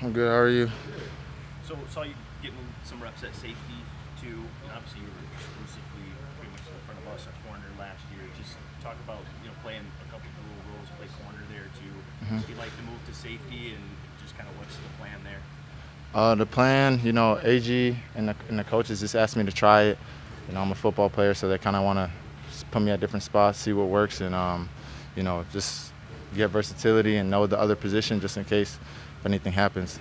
I'm good. How are you? So saw you getting some reps at safety too. And obviously, you were exclusively pretty much in front of us at corner last year. Just talk about playing a couple dual roles, play corner there too. hmm Do you like to move to safety and just kind of what's the plan there? The plan, AG and the coaches just asked me to try it. I'm a football player, so they kind of want to put me at different spots, see what works, and just get versatility and know the other position just in case if anything happens.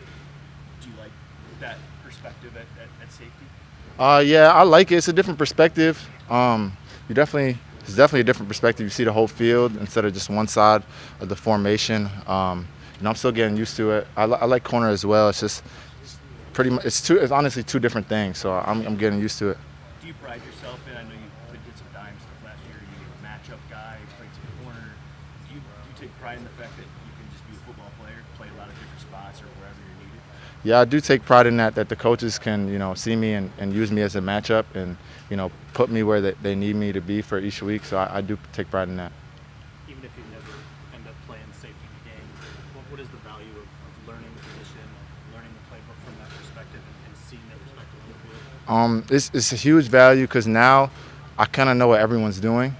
Do you like that perspective at safety? Yeah, I like it. It's a different perspective. It's definitely a different perspective. You see the whole field instead of just one side of the formation. I'm still getting used to it. I like corner as well. It's just pretty much it's honestly two different things. So I'm getting used to it. Do you pride yourself in? I know you did some dime stuff last year. You were a matchup guy, played some corner. Do you take pride in the fact that you can just be a football player, play a lot of different spots or wherever you're needed? Yeah, I do take pride in that the coaches can see me and use me as a matchup and put me where they need me to be for each week. So I do take pride in that. Even if you never end up playing safety in the game, what is the value of learning the position, learning the playbook from that perspective, and seeing their perspective on the field? It's a huge value because now I kind of know what everyone's doing.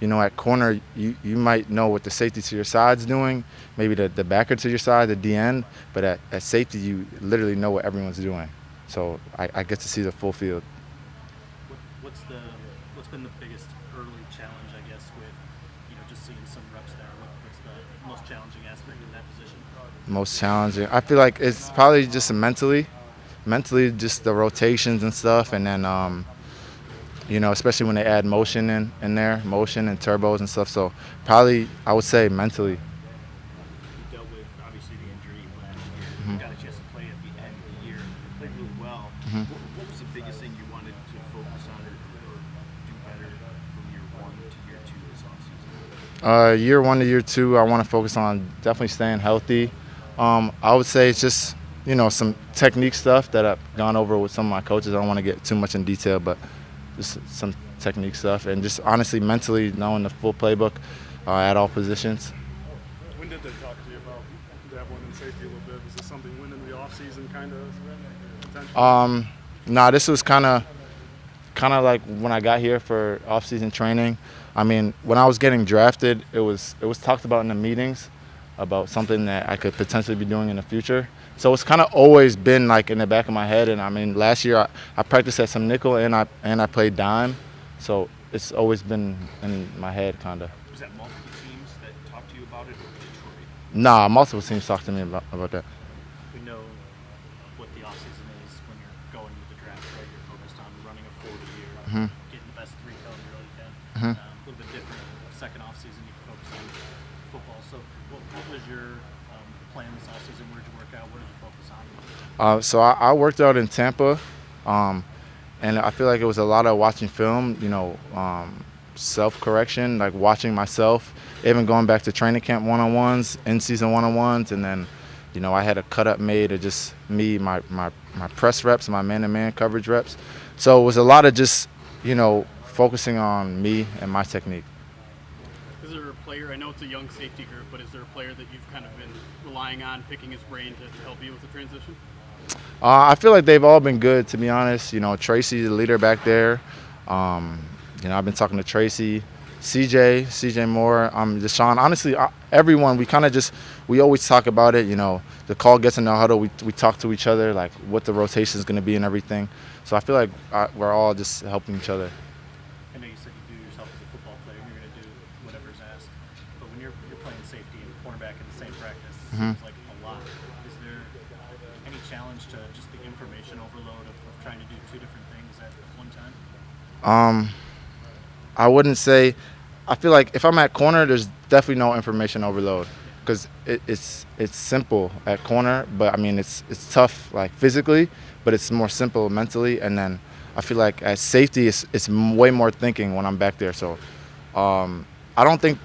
At corner, you might know what the safety to your side's doing, maybe the backer to your side, the DN, but at safety, you literally know what everyone's doing. So I get to see the full field. What's been the biggest early challenge, I guess, with just seeing some reps there? What's the most challenging aspect in that position? Most challenging. I feel like it's probably just mentally just the rotations and stuff, and then especially when they add motion in there, motion and turbos and stuff. So probably I would say mentally. You dealt with obviously the injury last year. Mhm. Got a chance to play at the end of the year. You played really well. Mhm. What was the biggest thing you wanted to focus on or do better from year one to year two this offseason? Year one to year two, I want to focus on definitely staying healthy. I would say it's just some technique stuff that I've gone over with some of my coaches. I don't want to get too much in detail, but just some technique stuff and just honestly mentally knowing the full playbook at all positions. When did they talk to you about dabbling in safety a little bit? Was this something went into the offseason kind of potentially? Nah, this was kind of like when I got here for off-season training. I mean, when I was getting drafted, it was talked about in the meetings about something that I could potentially be doing in the future. So it's kind of always been like in the back of my head. And I mean, last year I practiced at some nickel and I played dime. So it's always been in my head, kind of. Was that multiple teams that talked to you about it or Detroit? Nah, multiple teams talked to me about that. We know what the offseason is when you're going with the draft, right? You're focused on running a 40-year, Mhm. getting the best 3-cone you really can. Mhm. A little bit different. Second offseason, you can focus on football. So what was your plan this offseason? Where did you work out? What did you focus on? So I worked out in Tampa, and I feel like it was a lot of watching film, self-correction, like watching myself, even going back to training camp one-on-ones, in-season one-on-ones, and then, I had a cut-up made of just me, my press reps, my man-to-man coverage reps. So it was a lot of just, focusing on me and my technique. Is there a player, I know it's a young safety group, but is there a player that you've kind of been relying on, picking his brain to help you with the transition? I feel like they've all been good, to be honest. Tracy, the leader back there. I've been talking to Tracy, CJ Moore, Deshaun. Honestly, everyone, we always talk about it. The call gets in the huddle. We talk to each other, like what the rotation is going to be and everything. So I feel like we're all just helping each other. I know you said you view yourself as a football player. You're going to do whatever's asked. But when you're playing safety and cornerback in the same practice, it Mhm. seems like a lot. Is there any challenge to just the information overload of trying to do two different things at one time? I wouldn't say. I feel like if I'm at corner, there's definitely no information overload because it's simple at corner, but I mean it's tough like physically, but it's more simple mentally. And then I feel like at safety, it's way more thinking when I'm back there. So I don't think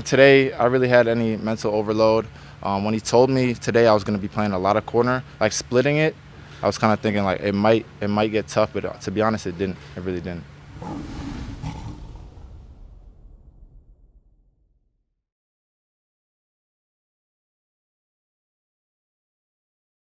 today I really had any mental overload. When he told me today I was going to be playing a lot of corner, like splitting it, I was kind of thinking like it might get tough, but to be honest, it didn't. It really didn't.